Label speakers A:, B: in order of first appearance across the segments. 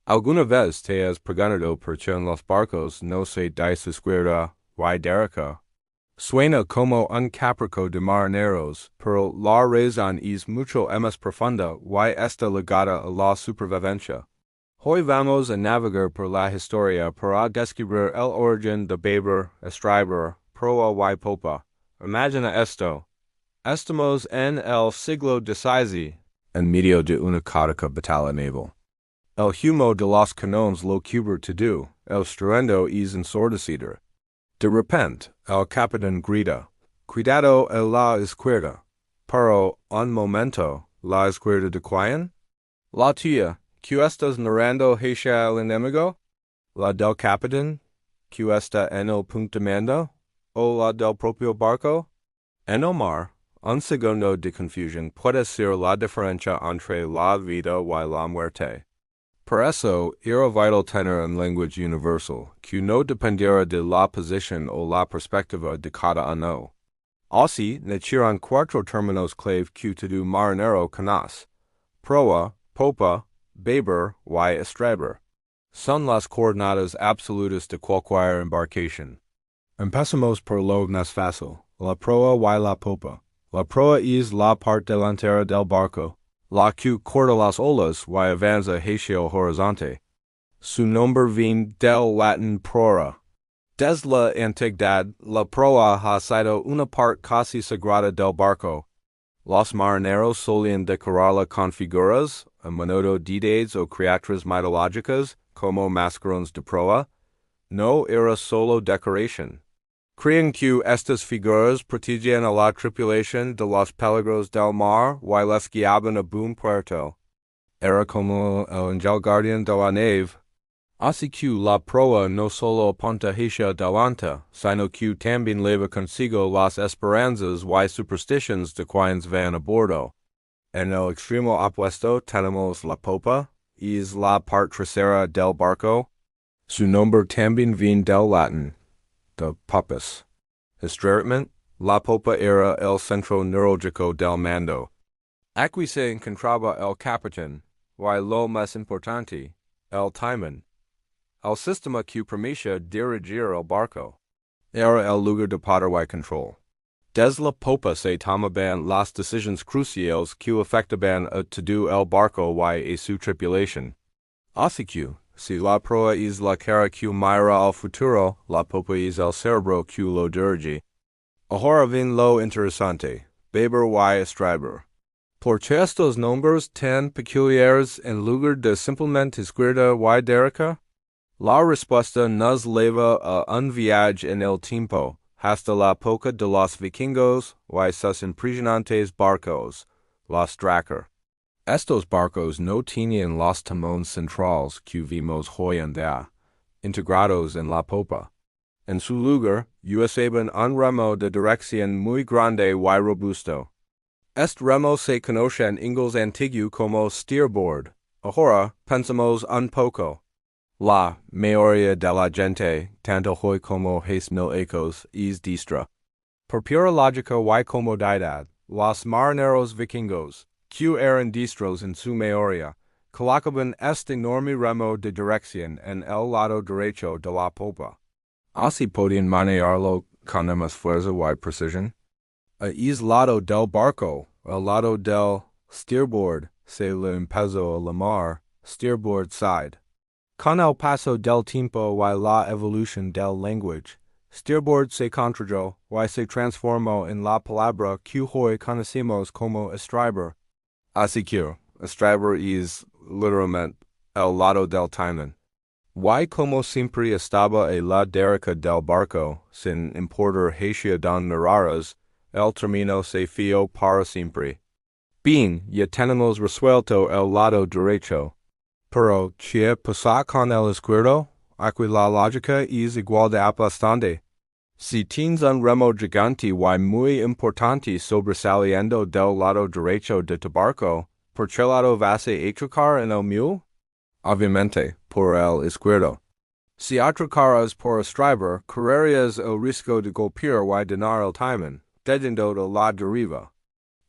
A: Alguna vez te has preguntado por qué en los barcos no se dice izquierda y derecha. Suena como un capricho de marineros, pero la razón es mucho más profunda y está ligada a la supervivencia. Hoy vamos a navegar por la historia para descubrir el origen de babor, Estribor, Proa y Popa. Imagina esto. Estamos en el siglo XVI, en medio de una caótica batalla naval. El humo de los canones lo cubre todo, el estruendo es ensordecedor. De repente, el capitán grita, «Cuidado a la izquierda». Pero, un momento, ¿la izquierda de quién? La tuya, ¿que estás narrando hacia el enemigo? ¿La del capitán, que está en el punto de mando? ¿O la del propio barco? En el mar, un segundo de confusión puede ser la diferencia entre la vida y la muerte. Por eso, era vital tener un lenguaje universal, que no dependiera de la posición o la perspectiva de cada uno. Así, nacieron cuatro términos clave que todo marinero conoce: proa, popa, babor y estribor. Son las coordenadas absolutas de cualquier embarcación. Empecemos por lo más fácil, la proa y la popa. La proa es la parte delantera del barco, la que corta las olas y avanza hacia el horizonte. Su nombre viene del latín prora. Desde la antigüedad, la proa ha sido una parte casi sagrada del barco. Los marineros solían decorarla con figuras, a menudo deidades o criaturas mitológicas, como mascarones de proa. No era solo decoración. Creían que estas figuras protegían a la tripulación de los peligros del mar y les guiaban a buen puerto. Era como el ángel guardián de la nave. Así que la proa no solo apunta hacia adelante, sino que también lleva consigo las esperanzas y supersticiones de quienes van a bordo. En el extremo opuesto tenemos la popa, es la parte trasera del barco. Su nombre también viene del latín, de popus. Históricamente, la popa era el centro neurálgico del mando. Aquí se encontraba el capitán, y lo más importante, el timón. El sistema que permitía dirigir el barco. Era el lugar de poder y control. Desde la popa se tomaban las decisiones cruciales que afectaban a todo el barco y a su tripulación. Así que, si la proa es la cara que mira al futuro, la popa es el cerebro que lo dirige. Ahora viene lo interesante, babor y estribor. ¿Por qué estos nombres tan peculiares en lugar de simplemente izquierda y derecha? La respuesta nos lleva a un viaje en el tiempo, hasta la época de los vikingos y sus impresionantes barcos, los drakkar. Estos barcos no tenían los timones centrales que vimos hoy en día, integrados en la popa. En su lugar, usaban un remo de dirección muy grande y robusto. Este remo se conoce en inglés antiguo como steerboard. Ahora, pensamos un poco. La mayoría de la gente, tanto hoy como hace 1000 años, es diestra. Por pura lógica y comodidad, los marineros vikingos, que eran diestros en su mayoría, colocaban este enorme remo de dirección en el lado derecho de la popa. Así podían manejarlo con más fuerza y precisión. Es lado del barco, el lado del steerboard, se le empezó a llamar steerboard side. Con el paso del tiempo y la evolución del lenguaje, steerboard se construyó y se transformó en la palabra que hoy conocemos como estribor. Así que, estribor es literalmente el lado del timón. Y como siempre estaba a la derecha del barco, sin importar hacia donde miraras, el término se fió para siempre. Bien, ya tenemos resuelto el lado derecho. Pero, ¿qué pasa con el izquierdo? Aquí la lógica es igual de aplastante. Si tienes un remo gigante y muy importante sobresaliendo del lado derecho de tu barco, ¿por qué lado vas a atracar en el mío? Obviamente, por el izquierdo. Si atracaras por estribor, correrías el riesgo de golpear y dañar el timón, cediendo de la deriva.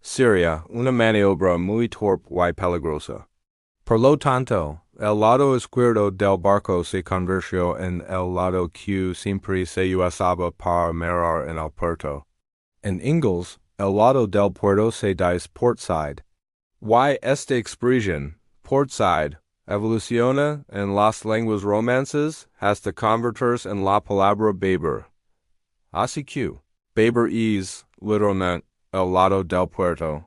A: Sería una maniobra muy torpe y peligrosa. Por lo tanto, El lado izquierdo del barco se convirtió en el lado que siempre se usaba para mirar en el puerto. En inglés, el lado del puerto se dice port side. Esta expresión, port side, evoluciona en las lenguas romances hasta convertirse en la palabra beber. Así que, beber es, literalmente, el lado del puerto.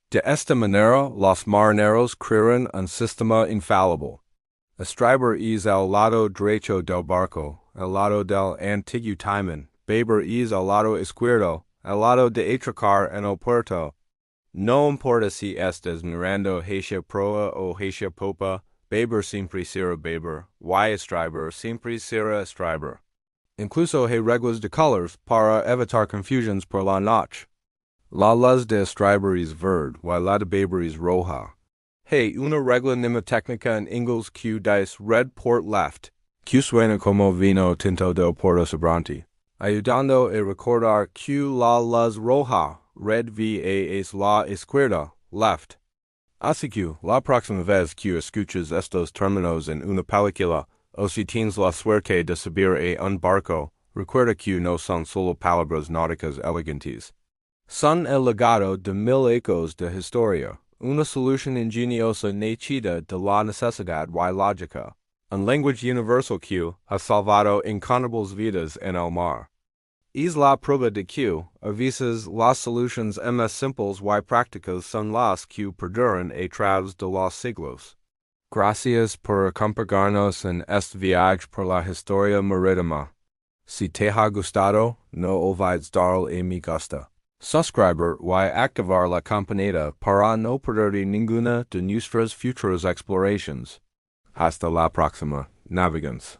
A: De esta manera, los marineros crearon un sistema infalible. Estribor es el lado derecho del barco, el lado del antiguo timón. Beber es el lado izquierdo, el lado de atracar en el puerto. No importa si estás mirando hacia proa o hacia popa, beber siempre será beber, estribor siempre será estribor. Incluso hay reglas de colores para evitar confusiones por la noche. La luz de estribor es verde, la de beber es roja. Hay una regla mnemotécnica en inglés que dice red port left, que suena como vino tinto del puerto sobrante, ayudando a recordar que la luz roja, red va es la izquierda, left. Así que, la próxima vez que escuches estos términos en una película, o si tienes la suerte de subir a un barco, recuerda que no son solo palabras náuticas elegantes. Son el legado de 1000 ecos de historia, una solución ingeniosa nacida de la necesidad y lógica, un lenguaje universal que ha salvado incontables vidas en el mar. Es la prueba de que, a veces, las soluciones más simples y prácticas son las que perduran a través de los siglos. Gracias por acompañarnos en este viaje por la historia marítima. Si te ha gustado, no olvides darle a me gusta. Suscribir y activar la campanita para no perderte ninguna de nuestras futuras exploraciones. Hasta la próxima, navegantes.